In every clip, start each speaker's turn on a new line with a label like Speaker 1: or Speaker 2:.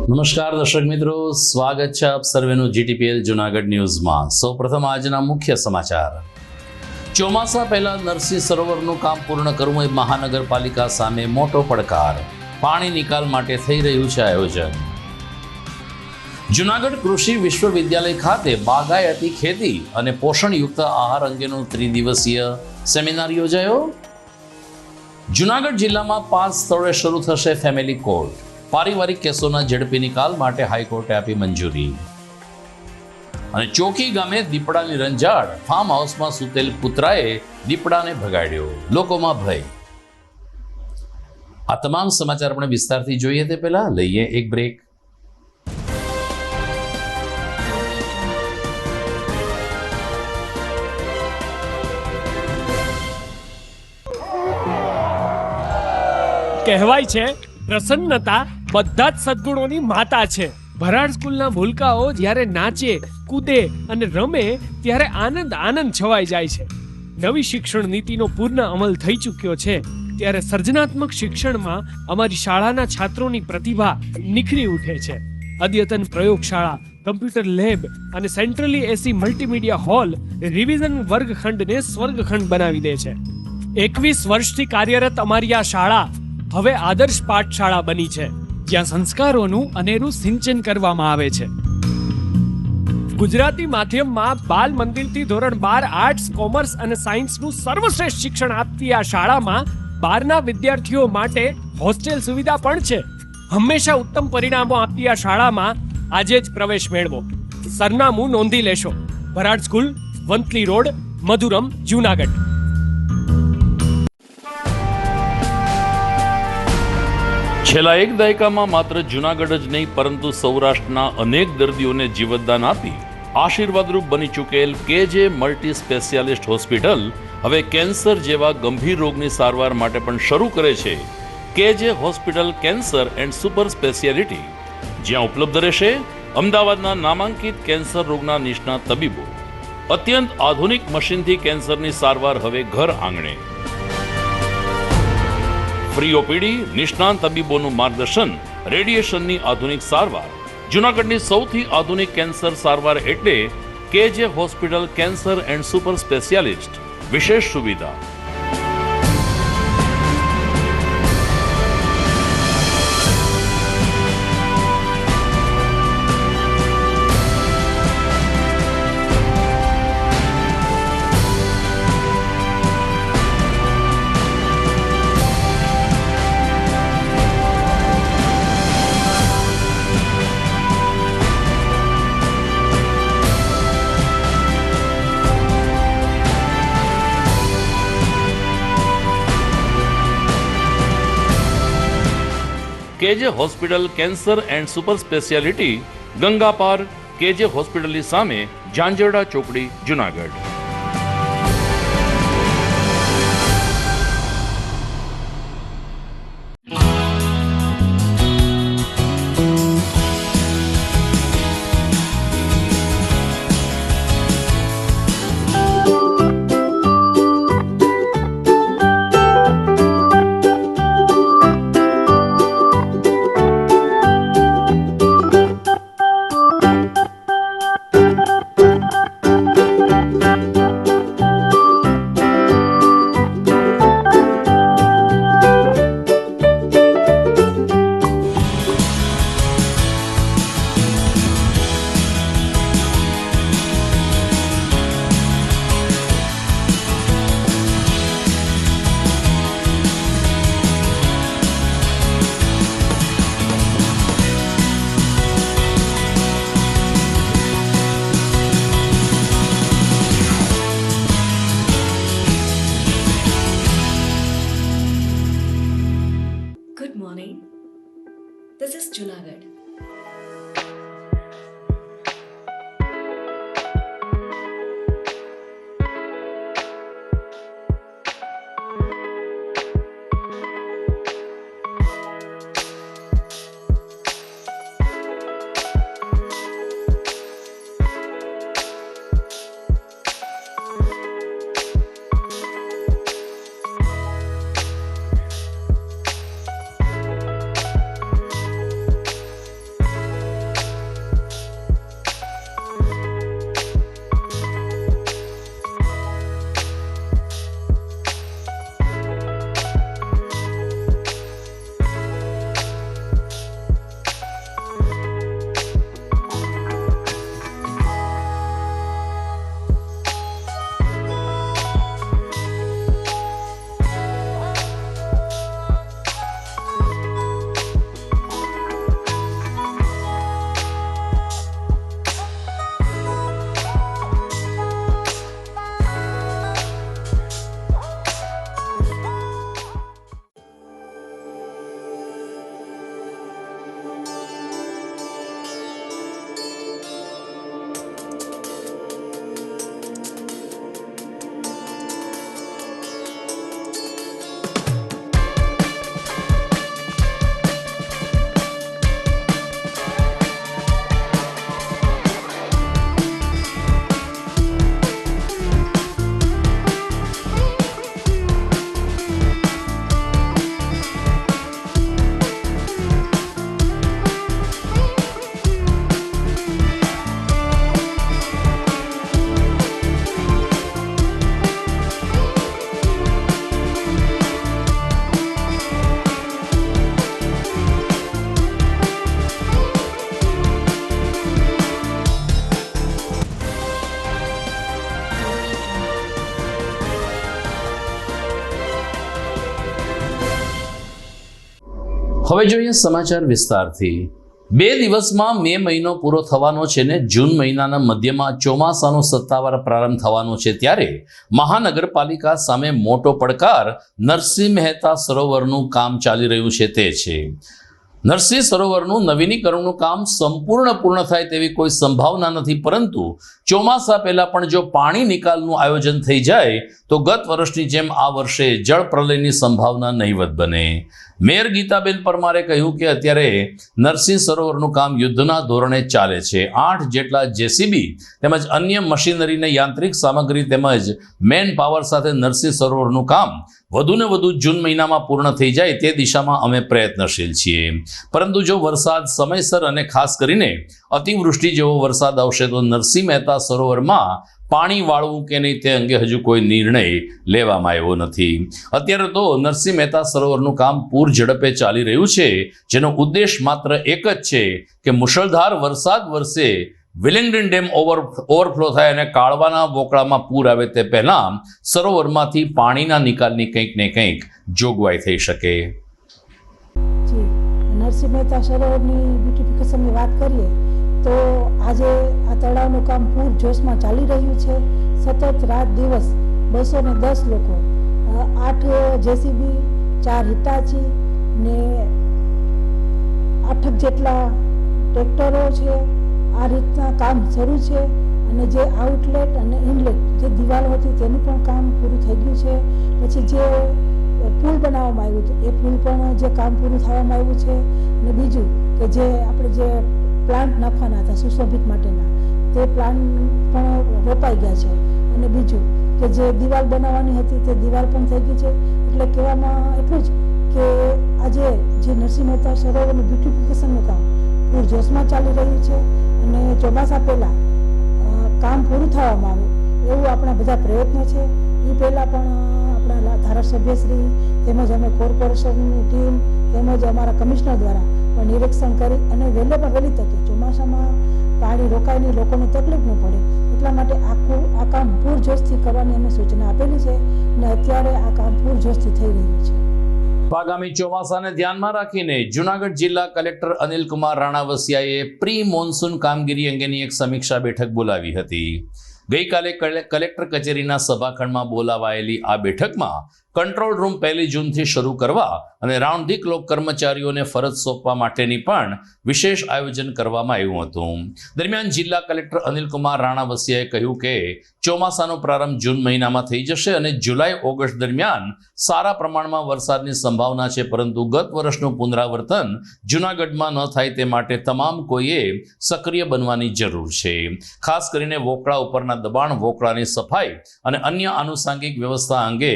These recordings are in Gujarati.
Speaker 1: નમસ્કાર દર્શક મિત્રો, સ્વાગત છે આપ સર્વેનું જીટીપીએલ જૂનાગઢ ન્યૂઝમાં। સૌપ્રથમ આજના મુખ્ય સમાચાર। ચોમાસા પહેલા નરસિંહ સરોવરનું કામ પૂર્ણ કરવું એ મહાનગરપાલિકા સામે મોટો પડકાર। પાણી નિકાલ માટે થઈ રહ્યું છે આયોજન। જૂનાગઢ કૃષિ વિશ્વવિદ્યાલય ખાતે બાગાયતી ખેતી અને પોષણયુક્ત આહાર અંગેનો ત્રિદિવસીય સેમિનાર યોજાયો। જૂનાગઢ જિલ્લામાં 5 સ્થળોએ શરૂ થશે ફેમિલી કોર્ટ। પારિવારિક કેસોના ઝડપી નિકાલ માટે હાઈકોર્ટે આપી મંજૂરી। અને ચોકી ગામે દીપડાની રંજાડ। ફાર્મ હાઉસમાં સૂતેલ કૂતરાએ દીપડાને ભગાડ્યો। લોકોમાં ભય। આ તમામ સમાચાર આપણે વિસ્તારથી જોઈએ તે પહેલા લઈએ એક બ્રેક।
Speaker 2: કહેવાય છે પ્રસન્નતા બધા જ સદ્ગુણોની માતા છે। ભરાડ સ્કૂલના ભૂલકાઓ જ્યારે નાચે, કૂદે અને રમે ત્યારે આનંદ છવાઈ જાય છે। નવી શિક્ષણ નીતિનો પૂર્ણ અમલ થઈ ચૂક્યો છે ત્યારે સર્જનાત્મક શિક્ષણમાં અમારી શાળાના છાત્રોની પ્રતિભા નિખરી ઉઠે છે। અદ્યતન પ્રયોગશાળા, કમ્પ્યુટર લેબ અને સેન્ટ્રલી એસી મલ્ટીમીડિયા હોલ રિવિઝન વર્ગખંડને સ્વર્ગખંડ બનાવી દે છે। 21 વર્ષથી કાર્યરત અમારી આ શાળા હવે આદર્શ પાઠશાળા બની છે, જ્યાં સંસ્કારોનું અનેરું સિંચન કરવામાં આવે છે। ગુજરાતી માધ્યમમાં બાલ મંદિરથી ધોરણ 12 આર્ટ્સ, કોમર્સ અને સાયન્સનું સર્વશ્રેષ્ઠ શિક્ષણ આપતી આ શાળામાં 12ના વિદ્યાર્થીઓ માટે હોસ્ટેલ સુવિધા પણ છે। હંમેશા ઉત્તમ પરિણામો આપતી આ શાળામાં આજે જ પ્રવેશ મેળવો। સરનામું નોંધી લેશો। Bharad school, Vanthali road, Madhuram, Junagadh.
Speaker 1: છેલ્લા એક દાયકામાં માત્ર જૂનાગઢ જ નહીં પરંતુ સૌરાષ્ટ્રના અનેક દર્દીઓને જીવતદાન આપી આશીર્વાદરૂપ બની ચૂકેલ કેજે મલ્ટી સ્પેશિયાલિસ્ટ હોસ્પિટલ હવે કેન્સર જેવા ગંભીર રોગની સારવાર માટે પણ શરૂ કરે છે કેજે hospital cancer and super speciality, જ્યાં ઉપલબ્ધ રહેશે અમદાવાદના નામાંકિત કેન્સર રોગના નિષ્ણાત તબીબો। અત્યંત આધુનિક મશીનથી કેન્સરની સારવાર હવે ઘર આંગણે। ફ્રી ઓપીડી, નિષ્ણાંત તબીબોનું માર્ગદર્શન, રેડિયેશનની આધુનિક સારવાર। જૂનાગઢની સૌથી આધુનિક કેન્સર સારવાર એટલે કેજે hospital cancer and super specialist. વિશેષ સુવિધા। કેજે hospital cancer and super speciality, Ganga પાર, કેજે હોસ્પિટલની સામે, ઝાંઝરડા ચોકડી, Junagadh.
Speaker 3: Good morning. This is Junagadh.
Speaker 1: હવે જોઈએ સમાચાર વિસ્તારથી. 2 દિવસમાં મે મહિનો પૂરો થવાનો છે ને જૂન મહિનાના મધ્યમાં ચોમાસાનો સત્તાવાર પ્રારંભ થવાનો છે, ત્યારે મહાનગરપાલિકા સામે મોટો પડકાર નરસિંહ મહેતા સરોવરનું કામ ચાલી રહ્યું છે તે છે. નરસિંહ સરોવરનું નવીનીકરણનું કામ સંપૂર્ણ પૂર્ણ થાય તેવી કોઈ સંભાવના નથી, પરંતુ ચોમાસા પહેલા પણ જો પાણી નિકાલનું આયોજન થઈ જાય તો ગત વર્ષની જેમ આ વર્ષે જળ પ્રલયની સંભાવના નહીવત બને. મેયર ગીતાબેન પરમારે કહ્યું કે અત્યારે નરસિંહ સરોવરનું કામ યુદ્ધના ધોરણે ચાલે છે. 8 જેટલા જેસીબી તેમજ અન્ય મશીનરીને યાંત્રિક સામગ્રી તેમજ મેન પાવર સાથે નરસિંહ સરોવરનું કામ વધુને વધુ જૂન મહિનામાં પૂર્ણ થઈ જાય તે દિશામાં અમે પ્રયત્નશીલ છીએ. પરંતુ જો વરસાદ સમયસર અને ખાસ કરીને અતિવૃષ્ટિ જેવો વરસાદ આવશે તો નરસિંહ મહેતા સરોવરમાં પાણી વાળવું કે નહીં તે અંગે હજુ કોઈ નિર્ણય લેવામાં આવ્યો નથી. અત્યારે તો નરસિંહ મહેતા સરોવરનું કામ પૂર ઝડપે ચાલી રહ્યું છે, જેનો ઉદ્દેશ માત્ર એક જ છે કે મુશળધાર વરસાદ વરસે, વિલિંગડન ડેમ ઓવરફ્લો થાય અને કાળવાના વોકળામાં પૂર આવે તે પહેલા સરોવરમાંથી પાણીના નિકાલની કંઈક ને કંઈક જોગવાઈ થઈ શકે.
Speaker 4: જી, નરસિંહ મહેતા સરોવરની બ્યુટિફિકેશનની વાત કરીએ તો આજે આ તળાવનું કામ પૂરજોશમાં ચાલી રહ્યું છે. સતત રાત દિવસ 210 લોકો, 8 જેસીબી, 4 હિટાચી ને 8 જેટલા ટ્રેક્ટરો છે. આ રીતના કામ શરૂ છે અને જે આઉટલેટ અને ઇનલેટ જે દિવાલો હતી તેનું પણ કામ પૂરું થઈ ગયું છે. પછી જે પુલ બનાવવામાં આવ્યું હતું એ પુલ પણ જે કામ પૂરું થવામાં આવ્યું છે. અને બીજું કે જે આપણે જે પ્લાન્ટ નાખવાના હતા સુશોભિત માટેના તે પ્લાન્ટ પણ રોપાઈ ગયા છે. અને બીજું કે જે દિવાલ બનાવવાની હતી તે દિવાલ પણ થઈ ગઈ છે. એટલે કહેવામાં એટલું જ કે આજે જે નરસિંહ મહેતા સરોવરનું બ્યુટિફિકેશનનું કામ પૂરજોશમાં ચાલી રહ્યું છે અને ચોમાસા પહેલાં કામ પૂરું થવામાં આવે એવું આપણા બધા પ્રયત્નો છે. એ પહેલાં પણ આપણા ધારાસભ્યશ્રી તેમજ અમે કોર્પોરેશનની ટીમ તેમજ અમારા કમિશનર દ્વારા પણ નિરીક્ષણ કરી અને વહેલામાં વહેલી તકે ચોમાસામાં પાણી રોકાય નહીં, લોકોને તકલીફ ન પડે એટલા માટે આ કામ પૂરજોશથી કરવાની અમે સૂચના આપેલી છે અને અત્યારે આ કામ પૂરજોશથી થઈ રહ્યું છે.
Speaker 1: આગામી ચોમાસાને ધ્યાનમાં રાખીને જૂનાગઢ જિલ્લા કલેક્ટર અનિલકુમાર રાણાવસિયાએ પ્રી મોન્સૂન કામગીરી અંગેની એક સમીક્ષા બેઠક બોલાવી હતી. ગઈકાલે કલેક્ટર કચેરીના સભાખંડમાં બોલાવાયેલી આ બેઠકમાં કંટ્રોલ રૂમ 1 જૂનથી શરૂ કરવા અને રાઉન્ડ ધી ક્લોક કર્મચારીઓને ફરજ સોંપવા માટેની પણ વિશેષ આયોજન કરવામાં આવ્યું હતું. દરમિયાન જિલ્લા કલેક્ટર અનિલકુમાર રાણાવસિયાએ કહ્યું કે ચોમાસાનો પ્રારંભ જૂન મહિનામાં થઈ જશે અને જુલાઈ-ઓગસ્ટ દરમિયાન સારા પ્રમાણમાં વરસાદની સંભાવના છે, પરંતુ ગત વર્ષનું પુનરાવર્તન જૂનાગઢમાં ન થાય તે માટે તમામ કોઈએ સક્રિય બનવાની જરૂર છે. ખાસ કરીને વોકળા ઉપરના દબાણ, વોકળાની સફાઈ અને અન્ય આનુષાંગિક વ્યવસ્થા અંગે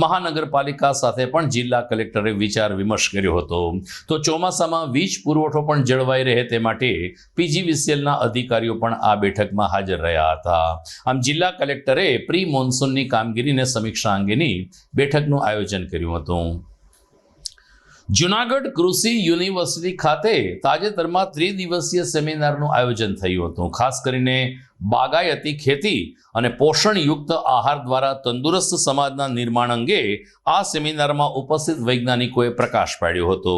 Speaker 1: મહાનગરપાલિકા સાથે પણ જિલ્લા કલેક્ટરે વિચાર વિમર્શ કર્યો હતો. તો ચોમાસામાં વીજ પુરવઠો પણ જળવાઈ રહે તે માટે પીજીવીસીએલના અધિકારીઓ પણ આ બેઠકમાં હાજર રહ્યા હતા. આમ જિલ્લા કલેક્ટરે પ્રી મોન્સૂનની કામગીરીને સમીક્ષા અંગેની બેઠકનું આયોજન કર્યું હતું. જૂનાગઢ કૃષિ યુનિવર્સિટી ખાતે તાજેતરમાં 3 દિવસીય સેમિનારનું આયોજન થયું હતું. ખાસ કરીને બાગાયતી ખેતી અને પોષણયુક્ત આહાર દ્વારા તંદુરસ્ત સમાજના નિર્માણ અંગે આ સેમિનારમાં ઉપસ્થિત વૈજ્ઞાનિકોએ પ્રકાશ પાડ્યો હતો.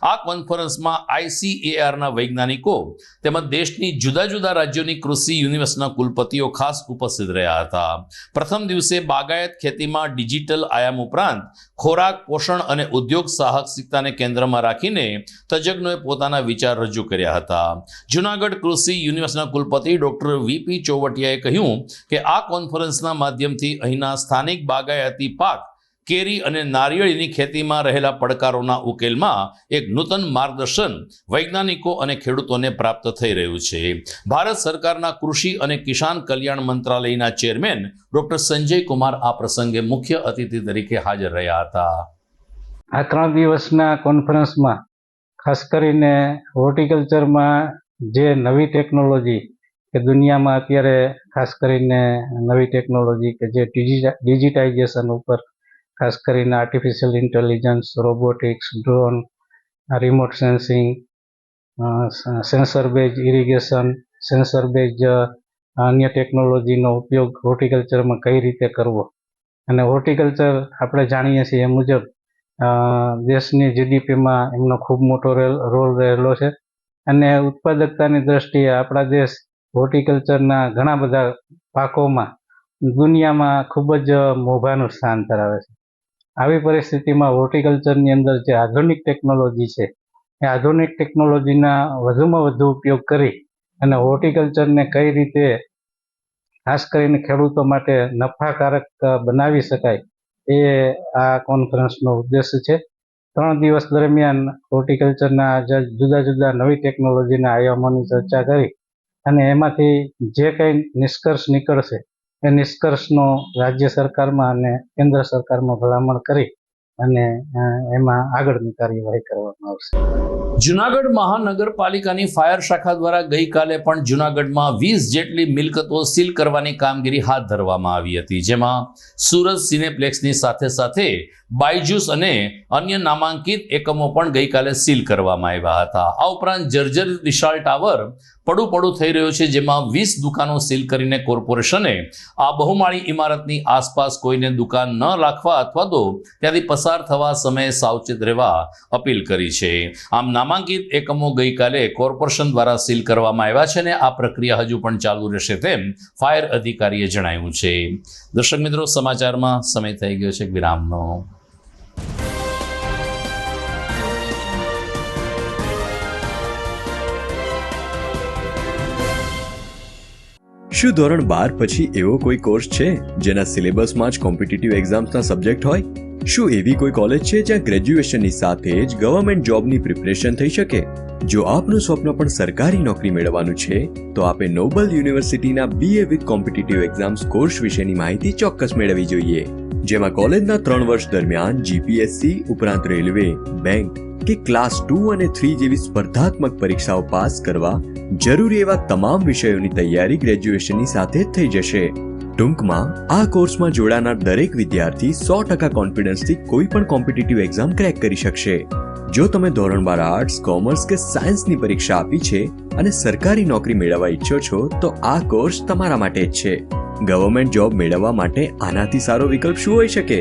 Speaker 1: આ કોન્ફરન્સમાં ICARના વૈજ્ઞાનિકો તેમજ દેશની જુદા જુદા રાજ્યોની કૃષિ યુનિવર્સિટીના કુલપતિઓ ખાસ ઉપસ્થિત રહ્યા હતા. પ્રથમ દિવસે બાગાયત ખેતીમાં ડિજિટલ આયામ ઉપરાંત ખોરાક, પોષણ અને ઉદ્યોગ સાહસિકતાને કેન્દ્રમાં રાખીને તજજ્ઞોએ પોતાના વિચાર રજૂ કર્યા હતા. જૂનાગઢ કૃષિ યુનિવર્સિટીના કુલપતિ ડોક્ટર VP ચોવટિયાએ કહ્યું કે આ કોન્ફરન્સના માધ્યમથી અહીંના સ્થાનિક બાગાયતી પાક, કેરી અને નારિયેળીની ખેતીમાં રહેલા પડકારોના ઉકેલમાં એક નૂતન માર્ગદર્શન વૈજ્ઞાનિકો અને ખેડૂતોને પ્રાપ્ત થઈ રહ્યું છે. ભારત સરકારના કૃષિ અને કિસાન કલ્યાણ મંત્રાલયના ચેરમેન ડોક્ટર સંજય કુમાર આ પ્રસંગે મુખ્ય અતિથિ તરીકે હાજર રહ્યા હતા.
Speaker 5: આ 3 દિવસના કોન્ફરન્સમાં ખાસ કરીને હોર્ટિકલ્ચરમાં જે નવી ટેકનોલોજી કે દુનિયામાં અત્યારે ખાસ કરીને નવી ટેકનોલોજી કે જે ડિજિટાઇઝેશન ઉપર ખાસ કરીને artificial intelligence, robotics, drone, remote sensing, sensor base irrigation, sensor base અન્ય ટેકનોલોજીનો ઉપયોગ હોર્ટિકલ્ચરમાં કઈ રીતે કરવો અને હોર્ટિકલ્ચર આપણે જાણીએ છીએ એ મુજબ દેશની જીડીપીમાં એમનો ખૂબ મોટો રોલ રહેલો છે અને ઉત્પાદકતાની દ્રષ્ટિએ આપણા દેશ હોર્ટિકલ્ચરના ઘણા બધા પાકોમાં દુનિયામાં ખૂબ જ મોભાનું સ્થાન ધરાવે છે. આવી પરિસ્થિતિમાં હોર્ટિકલ્ચરની અંદર જે આધુનિક ટેકનોલોજી છે એ આધુનિક ટેકનોલોજીના વધુમાં વધુ ઉપયોગ કરી અને હોર્ટિકલ્ચરને કઈ રીતે ખાસ કરીને ખેડૂતો માટે નફાકારક બનાવી શકાય એ આ કોન્ફરન્સનો ઉદ્દેશ છે. 3 દિવસ દરમિયાન હોર્ટિકલ્ચરના જુદા જુદા નવી ટેકનોલોજીના આયામોની ચર્ચા કરી અને એમાંથી જે કંઈ નિષ્કર્ષ નીકળશે એ નિષ્કર્ષનો રાજ્ય સરકારમાં અને કેન્દ્ર સરકારમાં ભલામણ કરી અને એમાં આગળની કાર્યવાહી કરવામાં આવશે.
Speaker 1: જુનાગઢ મહાનગરપાલિકાની ફાયર શાખા દ્વારા ગઈકાલે પણ જુનાગઢમાં 20 જેટલી મિલકતો સીલ કરવાની કામગીરી હાથ ધરવામાં આવી હતી, જેમાં સુરત સિનેપ્લેક્સની સાથે સાથે બાયજૂસ અને અન્ય નામાંકિત એકમો પણ ગઈકાલે સીલ કરવામાં આવ્યા હતા. આ ઉપરાંત જર્જર વિશાળ ટાવર પડું થઈ રહ્યો છે, જેમાં 20 દુકાનો સીલ કરીને કોર્પોરેશને આ બહુમાળી ઇમારતની આસપાસ કોઈને દુકાન ન રાખવા અથવા તો ત્યાંથી પસાર થવા સમયે સાવચેત રહેવા અપીલ કરી છે. આમ નામાંકિત એકમો ગઈકાલે કોર્પોરેશન દ્વારા સીલ કરવામાં આવ્યા છે અને આ પ્રક્રિયા હજુ પણ ચાલુ રહેશે તેમ ફાયર અધિકારીએ જણાવ્યું છે. દર્શક મિત્રો, સમાચારમાં સમય થઈ ગયો છે વિરામનો.
Speaker 6: શું ધોરણ 12 પછી એવો કોઈ કોર્સ છે જેના સિલેબસમાં જ કોમ્પિટિટિવ એક્ઝામ્સના સબ્જેક્ટ હોય? શું એવી કોઈ કોલેજ છે જ્યાં ગ્રેજ્યુએશનની સાથે જ ગવર્મેન્ટ જોબની પ્રિપરેશન થઈ શકે? જો આપનું સ્વપ્ન પણ સરકારી નોકરી મેળવવાનું છે તો આપે નોબલ યુનિવર્સિટીના BA with competitive exams course વિશેની માહિતી ચોક્કસ મેળવવી જોઈએ, જેમાં કોલેજના 3 વર્ષ દરમિયાન GPSC ઉપરાંત રેલવે, બેંક કે ક્લાસ 2 અને 3 જેવી સ્પર્ધાત્મક પરીક્ષાઓ પાસ કરવા જરૂરી એવા તમામ વિષયોની તૈયારી ગ્રેજ્યુએશનની સાથે જ થઈ જશે. ટૂંકમાં આ કોર્સમાં જોડાનાર દરેક વિદ્યાર્થી 100% કોન્ફિડન્સથી કોઈ પણ કોમ્પિટિટિવ એક્ઝામ ક્રેક કરી શકશે. જો તમે ધોરણ 12 આર્ટ્સ, કોમર્સ કે સાયન્સની પરીક્ષા આપી છે અને સરકારી નોકરી મેળવવા ઈચ્છો છો તો આ કોર્સ તમારા માટે જ છે. ગવર્મેન્ટ જોબ મેળવવા માટે આનાથી સારો વિકલ્પ શું હોઈ શકે?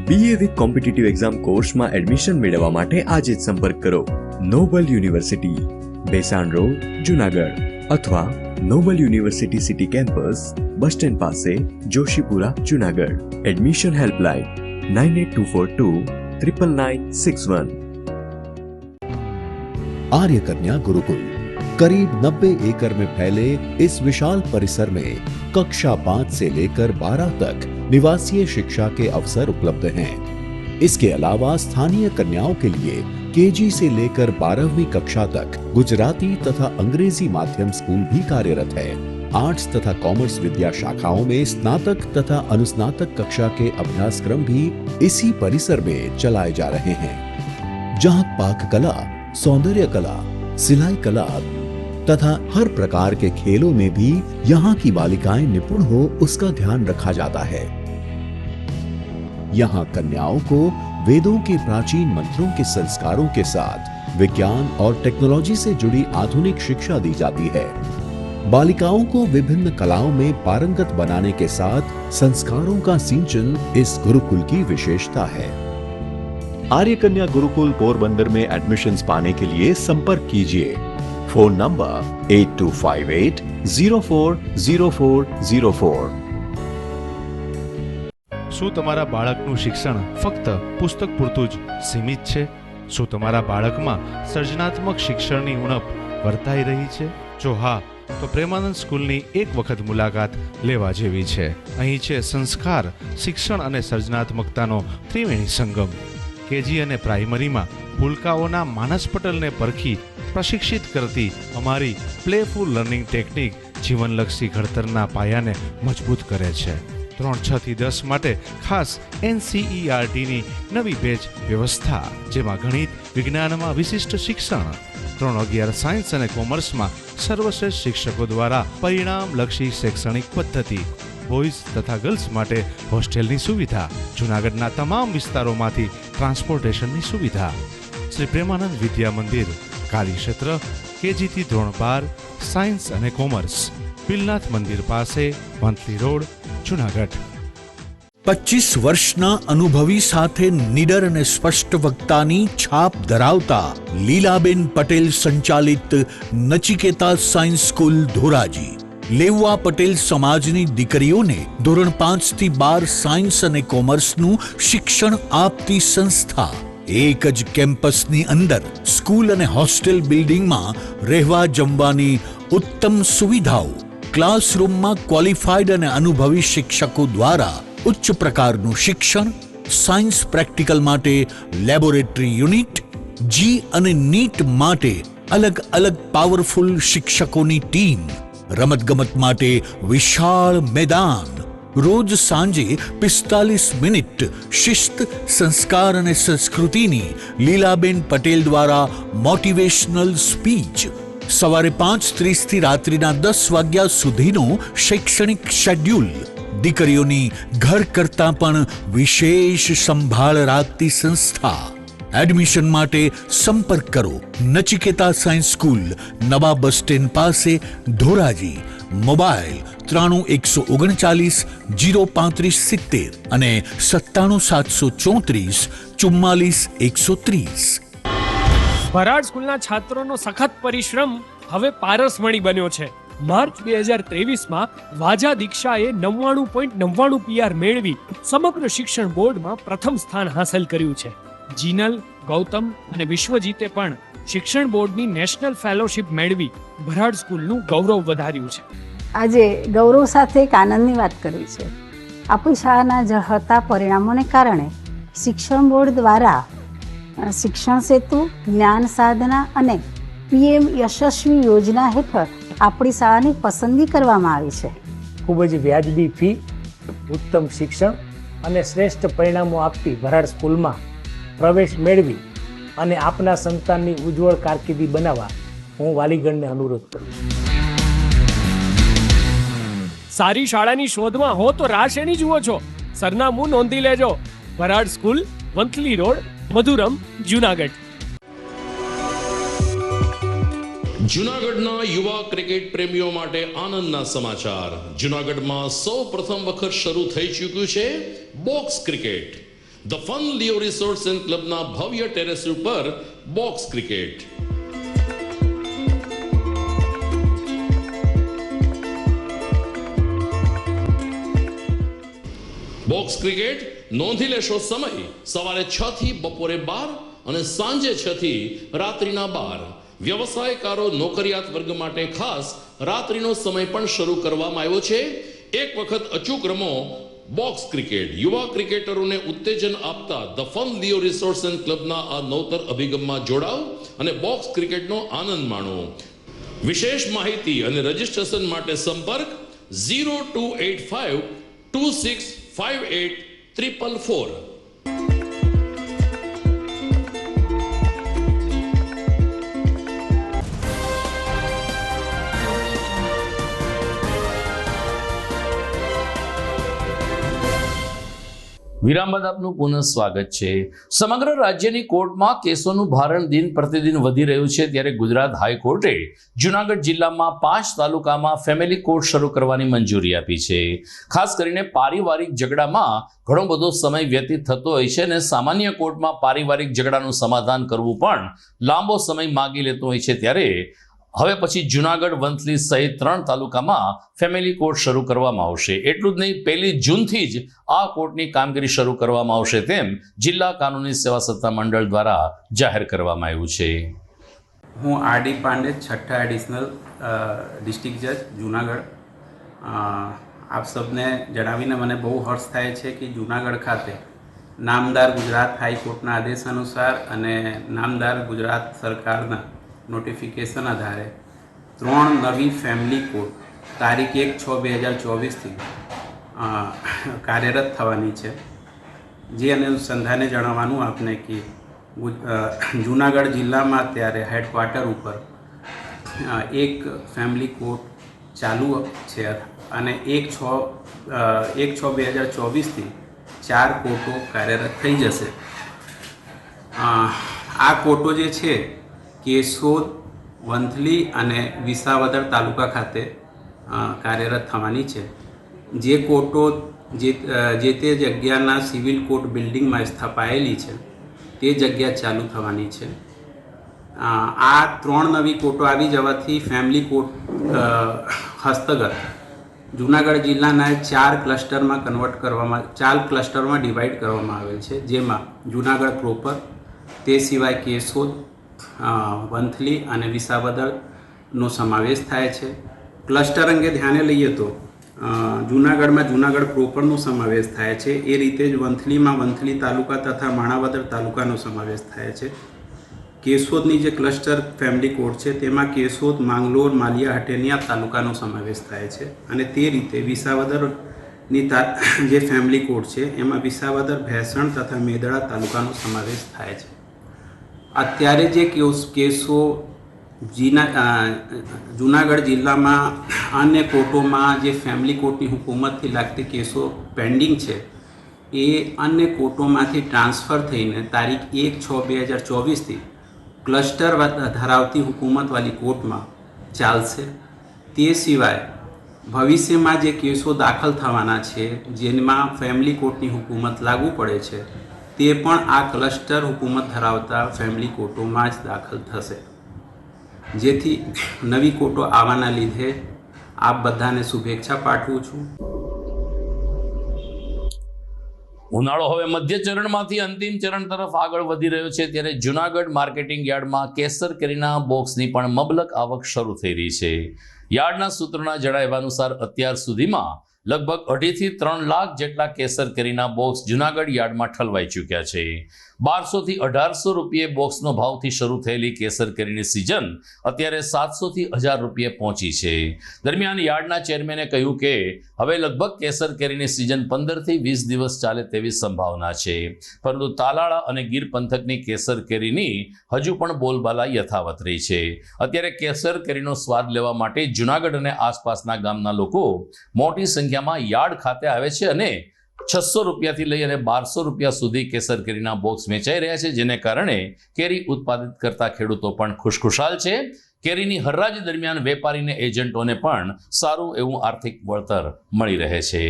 Speaker 6: BA વિથ કોમ્પિટિટિવ એક્ઝામ કોર્સમાં એડમિશન મેળવવા માટે આજે જ સંપર્ક કરો. Noble University, Bhesan road, Junagadh અથવા Noble University city campus, bus stand પાસે, જોશીપુરા, જુનાગઢ. Admission helpline 9824299961.
Speaker 7: आर्य कन्या गुरुकुल करीब 90 एकड़ में फैले इस विशाल परिसर में कक्षा 5 से लेकर 12 तक निवासीय शिक्षा के अवसर उपलब्ध हैं. इसके अलावा स्थानीय कन्याओं के लिए KG से लेकर 12वीं कक्षा तक गुजराती तथा अंग्रेजी माध्यम स्कूल भी कार्यरत है. आर्ट्स तथा कॉमर्स विद्या शाखाओं में स्नातक तथा अनुस्नातक कक्षा के अभ्यासक्रम भी इसी परिसर में चलाए जा रहे हैं, जहां पाक कला, सौंदर्य कला, सिलाई कला तथा हर प्रकार के खेलों में भी यहाँ की बालिकाएं निपुण हो उसका ध्यान रखा जाता है. यहाँ कन्याओं को वेदों के प्राचीन मंत्रों के संस्कारों के साथ विज्ञान और टेक्नोलॉजी से जुड़ी आधुनिक शिक्षा दी जाती है. बालिकाओं को विभिन्न कलाओं में पारंगत बनाने के साथ संस्कारों का सिंचन इस गुरुकुल की विशेषता है. आर्य कन्या गुरुकुल पोरबंदर में एडमिशन्स पाने के लिए संपर्क कीजिए. Phone number 8258040404.
Speaker 8: શું તમારા બાળકનું શિક્ષણ ફક્ત પુસ્તક પૂરતું જ સીમિત છે? શું તમારા બાળકમાં સર્જનાત્મક શિક્ષણની ઉણપ વર્તાઈ રહી છે? જો હા, તો પ્રેમાનંદ સ્કૂલની એક વખત મુલાકાત લેવા જેવી છે. અહીં છે સંસ્કાર, શિક્ષણ અને સર્જનાત્મકતાનો ત્રિવેણી સંગમ. KG અને પ્રાઇમરીમાં ભૂલકાઓના માનસ પટલને પરખી પ્રશિક્ષિત કરતી અમારી પ્લેફુલ લર્નિંગ ટેકનિક જીવનલક્ષી ઘડતરના પાયાને મજબૂત કરે છે. 3, 6 થી 10 માટે ખાસ NCERTની નવી બેચ વ્યવસ્થા, જેમાં ગણિત, વિજ્ઞાનમાં વિશિષ્ટ શિક્ષણ, 3, 11 સાયન્સ અને કોમર્સમાં સર્વશ્રેષ્ઠ શિક્ષકો દ્વારા પરિણામલક્ષી શૈક્ષણિક પદ્ધતિ, બોયઝ તથા ગર્લ્સ માટે હોસ્ટેલની સુવિધા, જૂનાગઢના તમામ વિસ્તારોમાંથી ટ્રાન્સપોર્ટેશનની સુવિધા. શ્રી પ્રેમાનંદ વિદ્યા મંદિર, કાર્યક્ષેત્ર KG થી ધોરણ 12 સાયન્સ અને કોમર્સ, પિલનાથ મંદિર પાસે, વંથલી રોડ, જૂનાગઢ.
Speaker 9: 25 વર્ષના અનુભવી સાથે નિડર અને સ્પષ્ટ વક્તાની છાપ ધરાવતા લીલાબેન પટેલ સંચાલિત નચિકેતા સાયન્સ સ્કૂલ ધોરાજી લેઉવા પટેલ સમાજની દીકરીઓને ધોરણ 5 થી 12 સાયન્સ અને કોમર્સનું શિક્ષણ આપતી સંસ્થા. એક જ કેમ્પસની અંદર સ્કૂલ અને હોસ્ટેલ બિલ્ડિંગમાં રહેવા જમવાની ઉત્તમ સુવિધાઓ, ક્લાસરૂમમાં ક્વોલિફાઈડ અને અનુભવી શિક્ષકો દ્વારા ઉચ્ચ પ્રકારનું શિક્ષણ, સાયન્સ પ્રેક્ટિકલ માટે લેબોરેટરી યુનિટ, જી અને નીટ માટે અલગ અલગ પાવરફુલ શિક્ષકોની ટીમ, રમતગમત માટે વિશાળ મેદાન, રોજ સાંજે 45 મિનિટ શિસ્ત, સંસ્કાર અને સંસ્કૃતિની લીલાબેન પટેલ દ્વારા મોટિવેશનલ સ્પીચ, સવારે 5:30 થી રાત્રિના 10 વાગ્યા સુધીનો શૈક્ષણિક શેડ્યુલ, દીકરીઓની ઘર કરતાં પણ વિશેષ સંભાળ રાખતી સંસ્થા. એડમિશન માટે સંપર્ક કરો નચિકેતા સાયન્સ સ્કૂલ, નવા બસ સ્ટેન્ડ પાસે, ધોરાજી. મોબાઈલ 93 139 035 70 અને 97 734 44 130.
Speaker 2: ભરાડ સ્કૂલના છાત્રોનો સખત પરિશ્રમ હવે પારસમણી બન્યો છે. માર્ચ 2023માં વાજા દીક્ષાએ 99.99 PR મેળવી સમગ્ર શિક્ષણ બોર્ડમાં પ્રથમ સ્થાન હાંસલ કર્યું છે. જીનલ, ગૌતમ અને વિશ્વજીતે પણ શિક્ષણ બોર્ડની નેશનલ ફેલોશિપ મેળવી ભરાડ સ્કૂલનું ગૌરવ વધાર્યું છે.
Speaker 10: આજે ગૌરવ સાથે એક આનંદની વાત કરવી છે. આપણી શાળાના ઝળહળતા પરિણામોને કારણે શિક્ષણ બોર્ડ દ્વારા શિક્ષણ સેતુ, જ્ઞાન સાધના અને PM યશસ્વી યોજના હેઠળ આપણી શાળાની પસંદગી કરવામાં આવી છે.
Speaker 11: ખૂબ જ વ્યાજબી ફી, ઉત્તમ શિક્ષણ અને શ્રેષ્ઠ પરિણામો આપતી ભરાડ સ્કૂલમાં પ્રવેશ મેળવી અને આપના સંતાનની ઉજ્જવળ કારકિર્દી બનાવવા હું વાલીગણને અનુરોધ કરું છું.
Speaker 2: સારી શાળાની શોધમાં હો તો રાહ શેની જુઓ છો? સરનામું નોંધી લેજો. Bharad school, Vanthali road, Madhuram, Junagadh.
Speaker 1: જૂનાગઢના યુવા ક્રિકેટ પ્રેમીઓ માટે આનંદના સમાચાર. જૂનાગઢમાં સૌ પ્રથમ વખત શરૂ થઈ ચૂક્યું છે box cricket. The fun Leo resorts and ક્લબના ભવ્ય ટેરેસ ઉપર બોક્સ ક્રિકેટ. બોક્સ ક્રિકેટ નોંધી લેશો સમય સવારે 6 થી બપોરે 12 અને સાંજે 6 થી રાત્રિના 12. વ્યવસાયકારો, નોકરિયાત વર્ગ માટે ખાસ રાત્રિનો સમય પણ શરૂ કરવામાં આવ્યો છે. એક વખત અચૂક રમો બોક્સ ક્રિકેટ. યુવા ક્રિકેટરોને ઉત્તેજન આપતા the fun Leo resorts and ક્લબના આ નવતર અભિગમમાં જોડાઓ અને બોક્સ ક્રિકેટનો આનંદ માણો. વિશેષ માહિતી અને રજીસ્ટ્રેશન માટે સંપર્ક 0285 2658 444. વિરામ બાદ આપનું પુનઃ સ્વાગત છે. સમગ્ર રાજ્યની કોર્ટમાં કેસોનું ભારણ દિન પ્રતિદિન વધી રહ્યું છે, ત્યારે ગુજરાત હાઈકોર્ટે જૂનાગઢ જિલ્લામાં 5 તાલુકામાં ફેમિલી કોર્ટ શરૂ કરવાની મંજૂરી આપી છે. ખાસ કરીને પારિવારિક ઝઘડામાં ઘણો બધો સમય વ્યતીત થતો હોય છે અને સામાન્ય કોર્ટમાં પારિવારિક ઝઘડાનું સમાધાન કરવું પણ લાંબો સમય માગી લેતો હોય છે. ત્યારે હવે પછી જૂનાગઢ, વંથલી સહિત 3 તાલુકામાં ફેમિલી કોર્ટ શરૂ કરવામાં આવશે. એટલું જ નહીં, 1 જૂનથી જ આ કોર્ટની કામગીરી શરૂ કરવામાં આવશે તેમ જિલ્લા કાનૂની સેવા સત્તા મંડળ દ્વારા જાહેર કરવામાં આવ્યું છે.
Speaker 12: હું RD પાંડે, 6ઠ્ઠા એડિશનલ ડિસ્ટ્રિક્ટ જજ જૂનાગઢ. આપ સૌને જણાવીને મને બહુ હર્ષ થાય છે કે જૂનાગઢ ખાતે નામદાર ગુજરાત હાઈકોર્ટના આદેશ અનુસાર અને નામદાર ગુજરાત સરકારના નોટિફિકેશન આધારે 3 નવી ફેમિલી કોર્ટ તારીખ 1/6/2024થી કાર્યરત થવાની છે. જે અનુસંધાને જણાવવાનું આપને કે જૂનાગઢ જિલ્લામાં અત્યારે હેડક્વાર્ટર ઉપર એક ફેમિલી કોર્ટ ચાલુ છે અને 1/6/2024થી 4 કોર્ટો કાર્યરત થઈ જશે. આ કોર્ટો જે છે કેશોદ, વંથલી અને વિસાવદર તાલુકા ખાતે કાર્યરત થવાની છે. જે કોર્ટો જે તે જગ્યાના સિવિલ કોર્ટ બિલ્ડિંગમાં સ્થાપાયેલી છે તે જગ્યા ચાલુ થવાની છે. આ 3 નવી કોર્ટો આવી જવાથી ફેમિલી કોર્ટ હસ્તગત જૂનાગઢ જિલ્લાના 4 ક્લસ્ટરમાં ડિવાઈડ કરવામાં આવેલ છે, જેમાં જૂનાગઢ પ્રોપર, તે સિવાય કેશોદ, વંથલી અને વિસાવદરનો સમાવેશ થાય છે. ક્લસ્ટર અંગે ધ્યાને લઈએ તો જૂનાગઢમાં જૂનાગઢ પ્રોપરનો સમાવેશ થાય છે, એ રીતે જ વંથલીમાં વંથલી તાલુકા તથા માણાવદર તાલુકાનો સમાવેશ થાય છે. કેશોદની જે ક્લસ્ટર ફેમિલી કોર્ટ છે તેમાં કેશોદ, માંગલોર, માલિયા હટેનિયા તાલુકાનો સમાવેશ થાય છે અને તે રીતે વિસાવદરની જે ફેમિલી કોર્ટ છે એમાં વિસાવદર, ભેસણ તથા મેદડા તાલુકાનો સમાવેશ થાય છે. અત્યારે જે કેસો જૂનાગઢ જિલ્લામાં અન્ય કોર્ટોમાં જે ફેમિલી કોર્ટની હુકુમતથી લાગતી કેસો પેન્ડિંગ છે એ અન્ય કોર્ટોમાંથી ટ્રાન્સફર થઈને તારીખ 1/6/2024થી ક્લસ્ટર ધરાવતી હુકુમતવાળી કોર્ટમાં ચાલશે. તે સિવાય ભવિષ્યમાં જે કેસો દાખલ થવાના છે જેમાં ફેમિલી કોર્ટની હુકુમત લાગુ પડે છે તે પણ આ ક્લસ્ટર હુકુમત ધરાવતા ફેમિલી કોર્ટોમાં જ દાખલ થશે. જેથી નવી કોર્ટો આવવાના લીધે આપ બધાને શુભેચ્છા પાઠવું છું.
Speaker 1: ઉનાળો હવે મધ્ય ચરણમાંથી અંતિમ ચરણ તરફ આગળ વધી રહ્યો છે, ત્યારે જૂનાગઢ માર્કેટિંગ યાર્ડમાં કેસર કેરીના બોક્સની પણ મબલક આવક શરૂ થઈ રહી છે. યાર્ડના સૂત્રોના જણાવ્યા અનુસાર અત્યાર સુધીમાં લગભગ 2.5 થી 3 લાખ જેટલા કેસર કેરીના બોક્સ જૂનાગઢ યાર્ડમાં ઠલવાઈ ચૂક્યા છે. 1200 થી 1800 રૂપિયે બોક્સનો ભાવથી શરૂ થયેલી કેસર કેરીની સિઝન અત્યારે 700 થી 1000 રૂપિયે પહોંચી છે. દરમિયાન યાર્ડના ચેરમેને કહ્યું કે હવે લગભગ કેસર કેરીની સિઝન 15 થી 20 દિવસ ચાલે તેવી સંભાવના છે, પરંતુ તાલાળા અને ગીર પંથકની કેસર કેરીની હજુ પણ બોલબાલા યથાવત રહી છે. અત્યારે કેસર કેરીનો સ્વાદ લેવા માટે જૂનાગઢ અને આસપાસના ગામના લોકો મોટી સંખ્યામાં યાર્ડ ખાતે આવે છે અને 600 રૂપિયાથી લઈ અને 1200 રૂપિયા સુધી કેસર કેરીના બોક્સ વેચાઈ રહ્યા છે, જેને કારણે કેરી ઉત્પાદિત કરતા ખેડૂતો પણ ખુશખુશાલ છે. કેરીની હરાજી દરમિયાન વેપારીને એજન્ટોને પણ સારું એવું આર્થિક વળતર મળી રહે છે.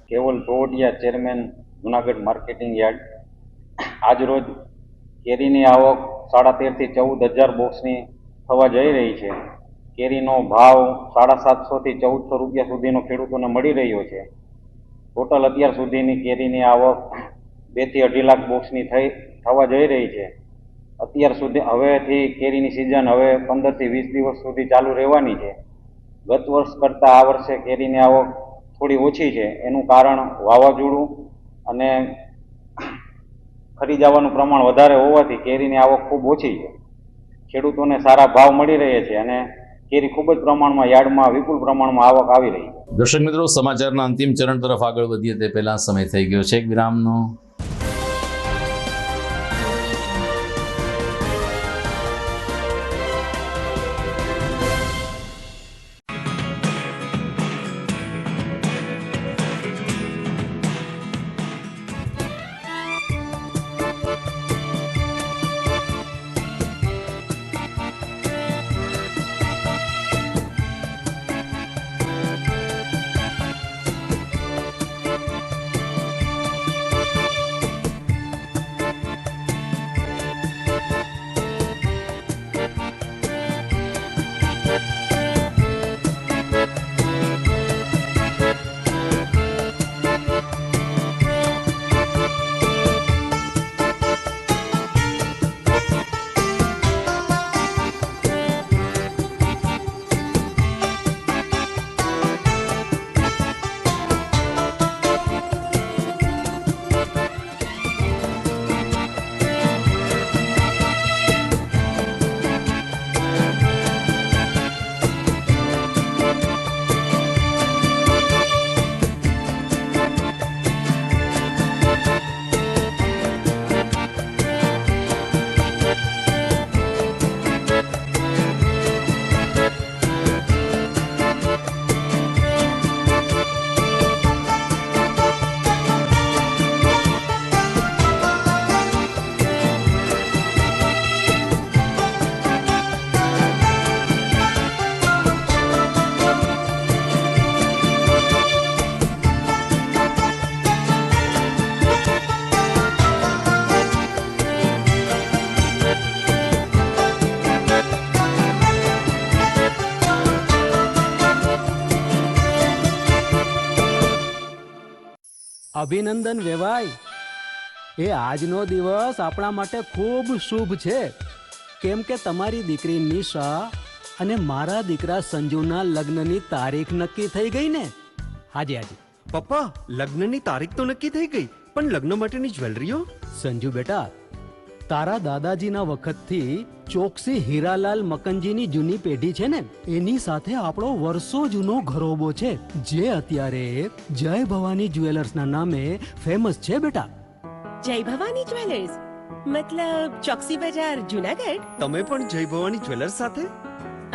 Speaker 13: કેવલ Todiya, chairman, Junagadh marketing yard. આજરોજ કેરીની આવક 13.5 થી 14,000 બોક્સની થવા જઈ રહી છે. કેરીનો ભાવ 750 થી 1400 રૂપિયા સુધીનો ખેડૂતોને મળી રહ્યો છે. ટોટલ અત્યાર સુધીની કેરીની આવક 2 થી 2.5 લાખ બોક્સની થવા જઈ રહી છે. અત્યાર સુધી હવેથી કેરીની સિઝન હવે 15 થી 20 દિવસ સુધી ચાલુ રહેવાની છે. ગત વર્ષ કરતાં આ વર્ષે કેરીની આવક થોડી ઓછી છે. એનું કારણ વાવાઝોડું અને ખરી જવાનું પ્રમાણ વધારે હોવાથી કેરીની આવક ખૂબ ઓછી છે. ખેડૂતોને સારા ભાવ મળી રહ્યા છે અને કેરી ખૂબ જ પ્રમાણમાં યાર્ડમાં વિપુલ પ્રમાણમાં આવક આવી રહી છે.
Speaker 1: દર્શક મિત્રો, સમાચારના અંતિમ ચરણ તરફ આગળ વધીએ તે પહેલા સમય થઈ ગયો છે એક વિરામનો.
Speaker 14: અભિનંદન વેવાઈ. એ આજનો દિવસ આપણા માટે ખૂબ શુભ છે, કેમ કે તમારી દીકરી નિશા અને મારા દીકરા સંજુના લગ્નની તારીખ નક્કી થઈ ગઈ ને. હાજી હાજી.
Speaker 6: પપ્પા, લગ્નની તારીખ તો નક્કી થઈ ગઈ, પણ લગ્ન માટેની જ્વેલરીઓ?
Speaker 14: સંજુ બેટા, તારા દાદાજીના વખતથી ચોકસી હીરાલાલ મકનજીની જૂની પેઢી છે ને, એની સાથે આપણો વર્ષો જૂનો ઘરોબો છે, જે અત્યારે જય ભવાની જ્વેલર્સના નામે ફેમસ છે બેટા.
Speaker 15: જય ભવાની જ્વેલર્સ મતલબ ચોકસી બજાર જુનાગઢ?
Speaker 6: તમે પણ જય ભવાની જ્વેલર્સ સાથે?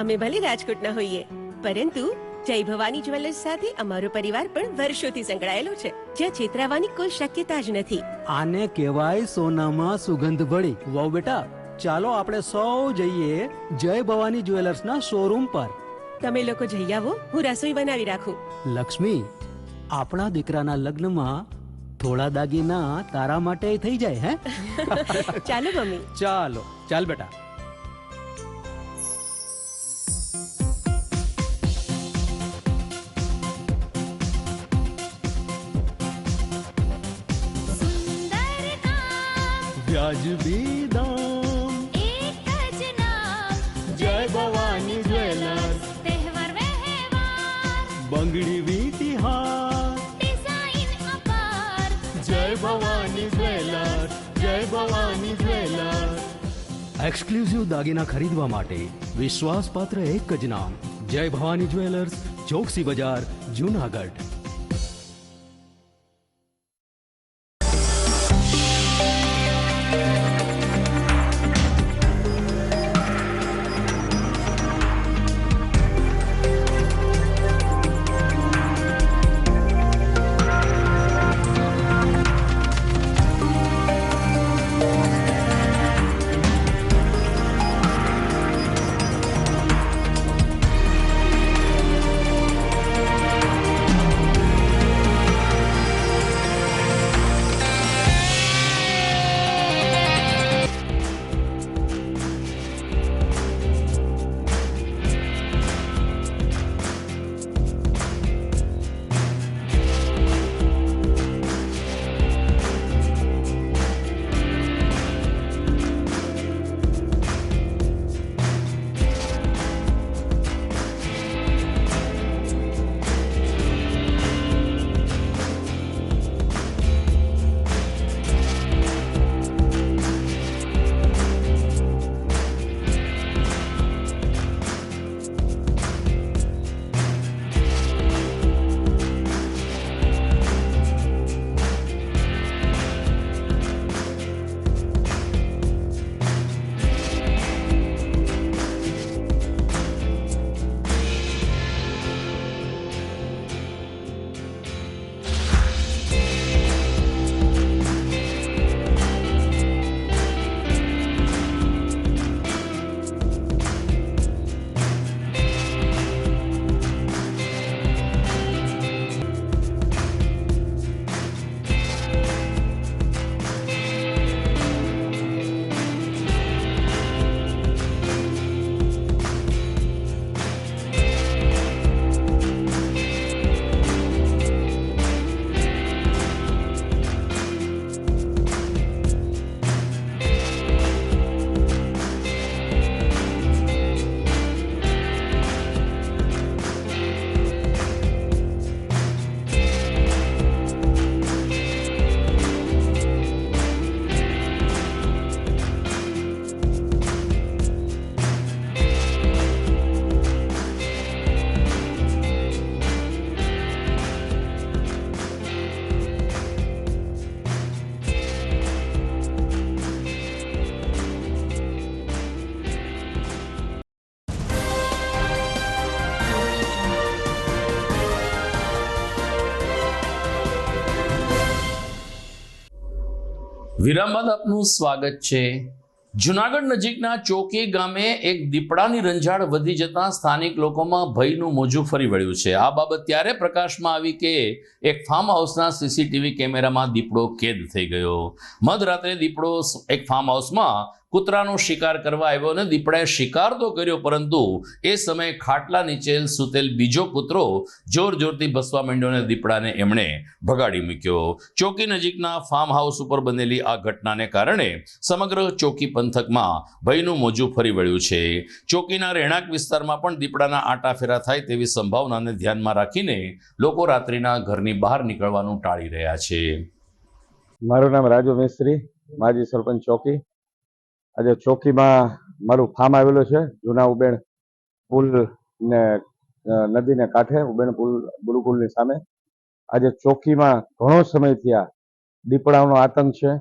Speaker 15: અમે ભલે રાજકોટના હોઈએ, પરંતુ જય ભવાની જ્વેલર્સ સાથે અમારો પરિવાર પણ વર્ષોથી સંકળાયેલો છે, જ્યાં છેતરાવાની કોઈ શક્યતા જ નથી.
Speaker 14: આને કહેવાય સોનામાં સુગંધ ભળી. વહુ બેટા, ચાલો આપણે સૌ જઈએ જય ભવાની જ્વેલર્સના શોરૂમ પર.
Speaker 15: તમે લોકો જઈ આવો, હું રસોઈ બનાવી રાખું.
Speaker 14: લક્ષ્મી, આપણા દીકરાના લગ્નમાં થોડા દાગીના તારા માટે થઈ જાય. હે
Speaker 15: ચાલો મમ્મી.
Speaker 14: ચાલો ચાલ બેટા. વ્યાજબી દામ,
Speaker 16: એક જ નામ,
Speaker 14: જય ભવાની જ્વેલર્સ.
Speaker 16: તહેવાર વ્યવહાર,
Speaker 14: બંગડી વીટી હાર,
Speaker 16: ડિઝાઇન અપાર,
Speaker 14: જય ભવાની જ્વેલર્સ, જય ભવાની જ્વેલર્સ. એક્સક્લુઝિવ દાગીના ખરીદવા માટે વિશ્વાસપાત્ર એક જ નામ, જય ભવાની જ્વેલર્સ, ચોકસી બજાર, જુનાગઢ.
Speaker 1: વિરામ બાદ આપનું સ્વાગત છે. જુનાગઢ નજીકના ચોકી ગામે એક દીપડાની રંજાડ વધી જતા સ્થાનિક લોકોમાં ભયનું મોજું ફરી વળ્યું છે. આ બાબત ત્યારે પ્રકાશમાં આવી કે એક ફાર્મ હાઉસના સીસીટીવી કેમેરામાં દીપડો કેદ થઈ ગયો. મધરાત્રે દીપડો એક ફાર્મ હાઉસમાં કૂતરાનો શિકાર કરવા આવ્યો અને દીપડાએ શિકાર તો કર્યો, પરંતુ એ સમયે ખાટલા નીચે સૂતેલ બીજો કૂતરો જોર જોરથી ભસવા માંડ્યો અને દીપડાને એમણે ભગાડી મૂક્યો. ચોકી નજીકના ફાર્મ હાઉસ ઉપર બનેલી આ ઘટનાને કારણે સમગ્ર ચોકી પંથકમાં ભયનું મોજું ફરી વળ્યું છે. ચોકીના રહેણાંક વિસ્તારમાં પણ દીપડાના આંટાફેરા થાય તેવી સંભાવનાને ધ્યાનમાં રાખીને લોકો રાત્રિના ઘરની બહાર નીકળવાનું ટાળી રહ્યા છે.
Speaker 17: મારું નામ રાજુ મિસ્ત્રી, માજી સરપંચ ચોકી. આજે ચોકીમાં મારું ફાર્મ આવેલું છે, જૂના ઉબેણ પુલ ને નદીને કાંઠે, ઉબેણ પુલ ગુરુકુલની સામે. આજે ચોકીમાં ઘણો સમયથી આ દીપડાઓનો આતંક છે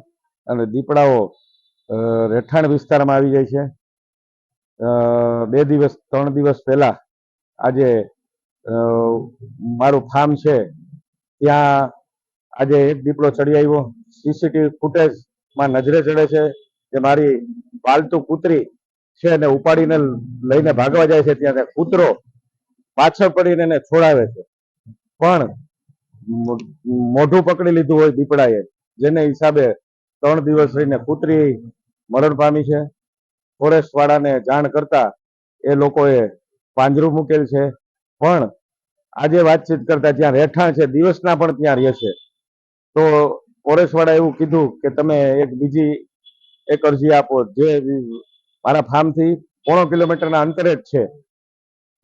Speaker 17: અને દીપડાઓ રહેઠાણ વિસ્તારમાં આવી જાય છે. 3 દિવસ પહેલા આજે મારું ફાર્મ છે ત્યાં આજે એક દીપડો ચડી આવ્યો. સીસીટીવી ફૂટેજમાં નજરે ચડે છે કે મારી પાલતુ કૂતરી છે એને ઉપાડીને લઈને ભાગવા જાય છે, ત્યાં કૂતરો પાછળ પડીને એને છોડાવે છે, પણ મોઢું પકડી લીધું હોય દીપડાએ, જેને હિસાબે 3 દિવસ રહીને કૂતરી મરણ પામી છે. ફોરેસ્ટ વાળાને જાણ કરતા એ લોકોએ પાંજરું મૂકેલ છે, પણ આજે વાતચીત કરતા જ્યાં રહેઠાણ છે દિવસના પણ ત્યાં રહે છે. તો ફોરેસ્ટ વાળા એવું કીધું કે તમે બીજી એક અરજી આપો, જે મારા ફાર્મથી 0.5 કિલોમીટરના અંતરે જ છે,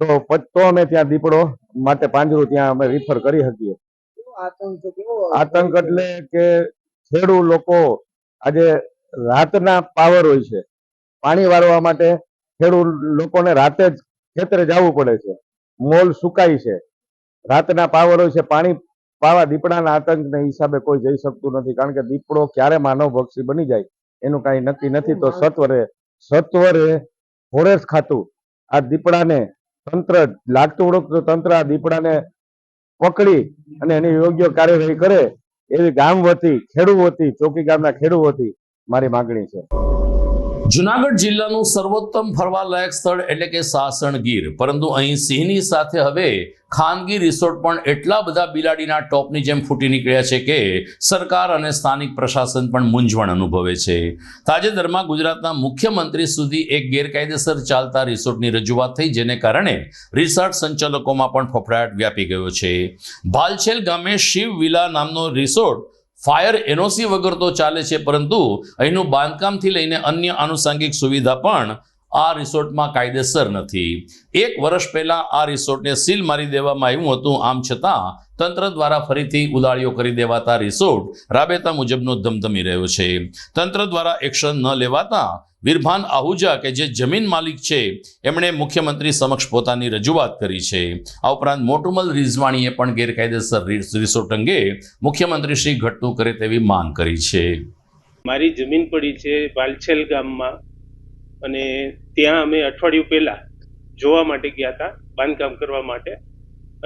Speaker 17: તો અમે ત્યાં દીપડો માટે પાંજરું ત્યાં અમે રિફર કરી શકીએ. આતંક એટલે કે ખેડૂત લોકો આજે રાતના પાવર હોય છે, પાણી વાળવા માટે ખેડૂત લોકોને રાતે જ ખેતરે જવું પડે છે, મોલ સુકાય છે, રાતના પાવર હોય છે, પાણી પાવા દીપડાના આતંકને હિસાબે કોઈ જઈ શકતું નથી, કારણ કે દીપડો ક્યારે માનવ ભક્ષી બની જાય એનું કાંઈ નક્કી નથી. તો સત્વરે ફોરેસ્ટ ખાતું આ દીપડાને તંત્ર લાગતું વળગતું તંત્ર આ દીપડાને પકડી અને એની યોગ્ય કાર્યવાહી કરે એવી ગામ વતી, ખેડૂત વતી, ચોકી ગામના ખેડૂત વતી મારી માંગણી છે.
Speaker 1: જુનાગઢ જિલ્લાનું સર્વોત્તમ ફરવાલાયક સ્થળ એટલે કે સાસણગીર, પરંતુ અહીં સિંહની સાથે હવે ખાનગી રિસોર્ટ પણ એટલા બધા બિલાડીના ટોપની જેમ ફૂટી નીકળ્યા છે કે સરકાર અને સ્થાનિક પ્રશાસન પણ મૂંઝવણ અનુભવે છે. તાજેતરમાં ગુજરાતના મુખ્યમંત્રી સુધી એક ગેરકાયદેસર ચાલતા રિસોર્ટની રજૂઆત થઈ, જેને કારણે રિસોર્ટ સંચાલકોમાં પણ ફફડાટ વ્યાપી ગયો છે. ભાલછેલ ગામે શિવ વિલા નામનો રિસોર્ટ ફાયર એનઓસી વગર તો ચાલે છે, પરંતુ અહીંનું બાંધકામથી લઈને અન્ય આનુષંગિક સુવિધા પણ આ રિસોર્ટમાં કાયદેસર નથી. 1 વર્ષ પહેલા આ રિસોર્ટને સીલ મારી દેવામાં આવ્યું હતું. આમ છતાં તંત્ર દ્વારા ફરીથી ઉલાળીઓ કરી દેવાતા રિસોર્ટ રાબેતા મુજબનો ધમધમી રહ્યો છે. તંત્ર દ્વારા એક્શન ન લેવાતા વિરભાન આહુજા કે જે જમીન માલિક છે એમણે મુખ્યમંત્રી સમક્ષ પોતાની રજૂઆત કરી છે. આ ઉપરાંત મોટુમલ રિઝવાણીએ પણ ગેરકાયદેસર રિસોર્ટ અંગે મુખ્યમંત્રી શ્રી ઘટતું કરે તેવી માંગ કરી છે.
Speaker 18: મારી જમીન પડી છે ભાલછેલ ગામમાં, અને ત્યાં અમે અઠવાડિયું પહેલા જોવા માટે ગયા હતા, બાંધકામ કરવા માટે,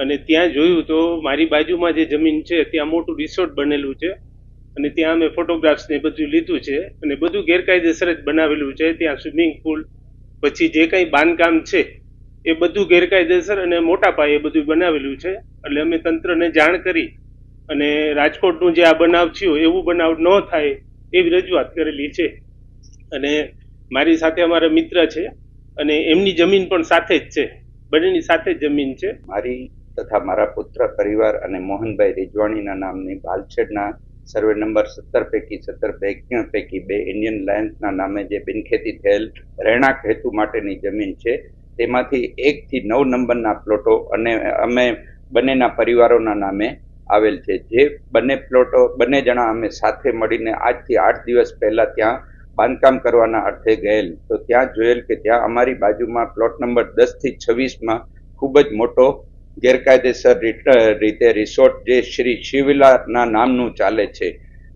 Speaker 18: અને ત્યાં જોયું તો મારી બાજુમાં જે જમીન છે ત્યાં મોટું રિસોર્ટ બનેલું છે, અને ત્યાં અમે ફોટોગ્રાફ્સ ને બધું લીધું છે, અને બધું ગેરકાયદેસર જ બનાવેલું છે. ત્યાં સ્વિમિંગ પુલ પછી જે કંઈ બાંધકામ છે એ બધું ગેરકાયદેસર અને મોટા પાયે બધું બનાવેલું છે. એટલે અમે તંત્રને જાણ કરી અને રાજકોટનું જે આ બનાવ થયો એવું બનાવ ન થાય એવી રજૂઆત કરેલી છે. અને મારી સાથે અમારા મિત્ર છે અને એમની જમીન પણ સાથે જ છે, બંનેની સાથે જ જમીન છે.
Speaker 19: મારી તથા મારા પુત્ર પરિવાર અને મોહનભાઈ રિજવાણીના નામની ભાલછેડના સર્વે નંબર 17 પૈકી 2 ઇન્ડિયન લાયન્સના નામે જે બિનખેતી થયેલ રહેણાંક હેતુ માટેની જમીન છે, તેમાંથી 1 થી 9 નંબરના પ્લોટો અને અમે બંનેના પરિવારોના નામે આવેલ છે. જે બંને જણા અમે સાથે મળીને આજથી 8 દિવસ પહેલા ત્યાં બાંધકામ કરવાના અર્થે ગયેલ, તો ત્યાં જોયેલ કે ત્યાં અમારી બાજુમાં પ્લોટ નંબર 10 થી 26માં ખૂબ જ મોટો ગેરકાયદેસર રીતે રિસોર્ટ જે શ્રી શિવવિલાના નામનું ચાલે છે,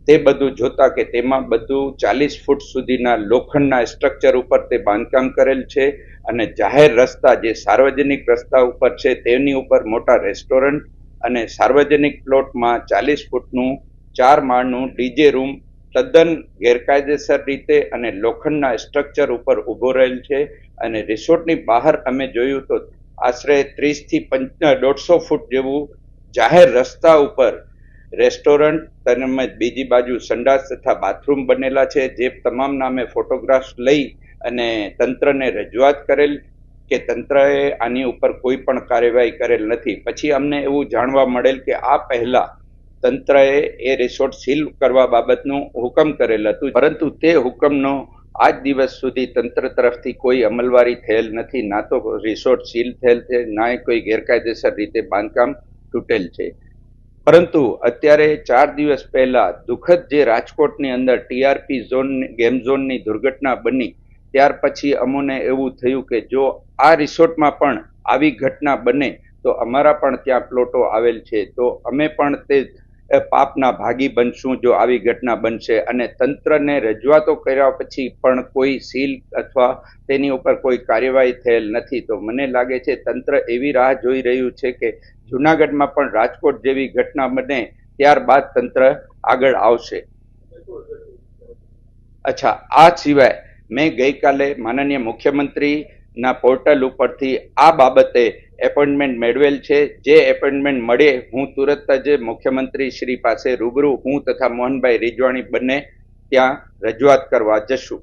Speaker 19: તે બધું જોતા કે તેમાં બધું 40 ફૂટ સુધીના લોખંડના સ્ટ્રક્ચર ઉપર તે બાંધકામ કરેલ છે, અને જાહેર રસ્તા જે સાર્વજનિક રસ્તા ઉપર છે તેની ઉપર મોટા રેસ્ટોરન્ટ અને સાર્વજનિક પ્લોટમાં 40 ફૂટનું 4 માળનું ડીજે રૂમ તદ્દન ગેરકાયદેસર રીતે અને લોખંડના સ્ટ્રક્ચર ઉપર ઊભો રહેલ છે. અને રિસોર્ટની બહાર અમે જોયું તો આશરે 30 થી 150 ફૂટ જેવું જાહેર રસ્તા ઉપર રેસ્ટોરન્ટ તેમજ બીજી બાજુ સંડાસ તથા બાથરૂમ બનેલા છે, જે તમામ નામે ફોટોગ્રાફ્સ લઈ અને તંત્રને રજૂઆત કરેલ કે તંત્રએ આની ઉપર કોઈ પણ કાર્યવાહી કરેલ નથી. પછી અમને એવું જાણવા મળેલ કે આ પહેલા તંત્રએ એ રિસોર્ટ સીલ કરવા બાબતનું હુકમ કરેલ હતું, પરંતુ તે હુકમનો આજ દિવસ સુધી તંત્ર તરફથી કોઈ અમલવારી થયેલ નથી. ના તો રિસોર્ટ સીલ થયેલ છે, ના કોઈ ગેરકાયદેસર રીતે બાંધકામ તૂટેલ છે. પરંતુ અત્યારે 4 દિવસ પહેલા દુઃખદ જે રાજકોટની અંદર ટીઆરપી ઝોન ગેમ ઝોનની દુર્ઘટના બની, ત્યાર પછી અમોને એવું થયું કે જો આ રિસોર્ટમાં પણ આવી ઘટના બને તો અમારા પણ ત્યાં પ્લોટો આવેલ છે, તો અમે પણ તે પાપના ભાગી બનશું જો આવી ઘટના બનશે. અને તંત્રને રજૂઆતો કર્યા પછી પણ કોઈ સીલ અથવા તેની ઉપર કોઈ કાર્યવાહી થયેલ નથી. તો મને લાગે છે તંત્ર એવી રાહ જોઈ રહ્યું છે કે જૂનાગઢમાં પણ રાજકોટ જેવી ઘટના બને ત્યારબાદ તંત્ર આગળ આવશે. અચ્છા, આ સિવાય મેં ગઈકાલે માનનીય મુખ્યમંત્રીના પોર્ટલ ઉપરથી આ બાબતે એપોઇન્ટમેન્ટ મેળવેલ છે. જે એપોઇન્ટમેન્ટ મળે હું તુરત જ મુખ્યમંત્રી શ્રી પાસે રૂબરૂ હું તથા મોહનભાઈ રીજવાણી બંને ત્યાં રજૂઆત કરવા જશું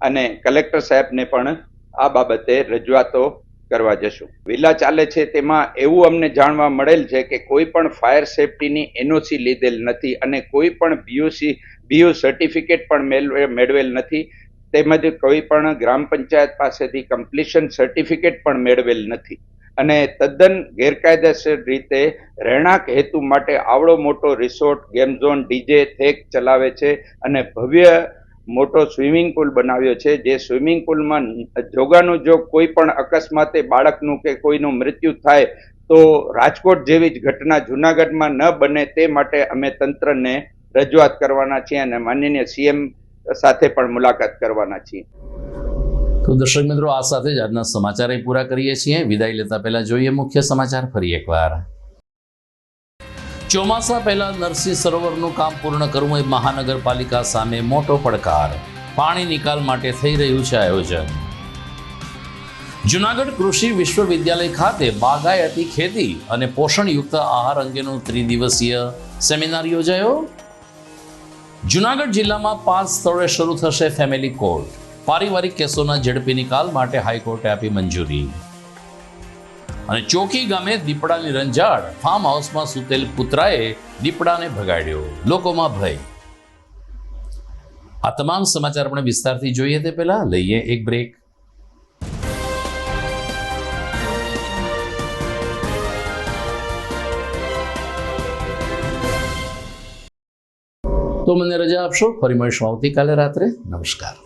Speaker 19: અને કલેક્ટર સાહેબને પણ આ બાબતે રજૂઆતો કરવા જશું. વિલા ચાલે છે તેમાં એવું અમને જાણવા મળેલ છે કે કોઈ પણ ફાયર સેફટીની એનઓસી લીધેલ નથી અને કોઈ પણ બીયુ સર્ટિફિકેટ પણ મેળવેલ નથી, તેમજ કોઈ પણ ગ્રામ પંચાયત પાસેથી કમ્પ્લીશન સર્ટિફિકેટ પણ મેળવેલ નથી અને તદ્દન ગેરકાયદેસર રીતે રહેણાંક હેતુ માટે આવડો મોટો રિસોર્ટ ગેમ ઝોન ડીજે થેક ચલાવે છે અને ભવ્ય મોટો સ્વિમિંગ પુલ બનાવ્યો છે. જે સ્વિમિંગ પુલમાં જોગાનું જો કોઈ પણ અકસ્માતે બાળકનું કે કોઈનું મૃત્યુ થાય તો રાજકોટ જેવી જ ઘટના જૂનાગઢમાં ન બને તે માટે અમે તંત્રને રજૂઆત કરવાના છીએ અને માનનીય સીએમ સાથે પણ મુલાકાત કરવાના છીએ.
Speaker 1: તો દર્શક મિત્રો, આ સાથે જ આજના સમાચાર પૂરા કરીએ છીએ. વિદાય લેતા પહેલા જોઈએ મુખ્ય સમાચાર ફરી એકવાર. ચોમાસા પહેલા નરસિંહ સરોવરનું કામ પૂર્ણ કરવું એ મહાનગરપાલિકા સામે મોટો પડકાર. પાણી નિકાલ માટે થઈ રહ્યું છે આયોજન. જૂનાગઢ કૃષિ વિશ્વવિદ્યાલય ખાતે બાગાયતી ખેતી અને પોષણયુક્ત આહાર અંગેનો 3 દિવસીય સેમિનાર યોજાયો. જૂનાગઢ જિલ્લામાં 5 સ્થળોએ શરૂ થશે ફેમિલી કોર્ટ. પારિવારિક કેસોના ઝડપી નિકાલ માટે હાઈકોર્ટે આપી મંજૂરી. અને ચોકી ગામે દીપડાની રંજાડ. ફાર્મ હાઉસમાં સૂતેલ કૂતરાએ દીપડાને ભગાડ્યો. લોકોમાં ભય. આ તમામ સમાચાર આપણે વિસ્તારથી જોઈએ તે પહેલા લઈએ એક બ્રેક. તો મને રજા આપશો. ફરી મળીશું આવતીકાલે રાત્રે. નમસ્કાર.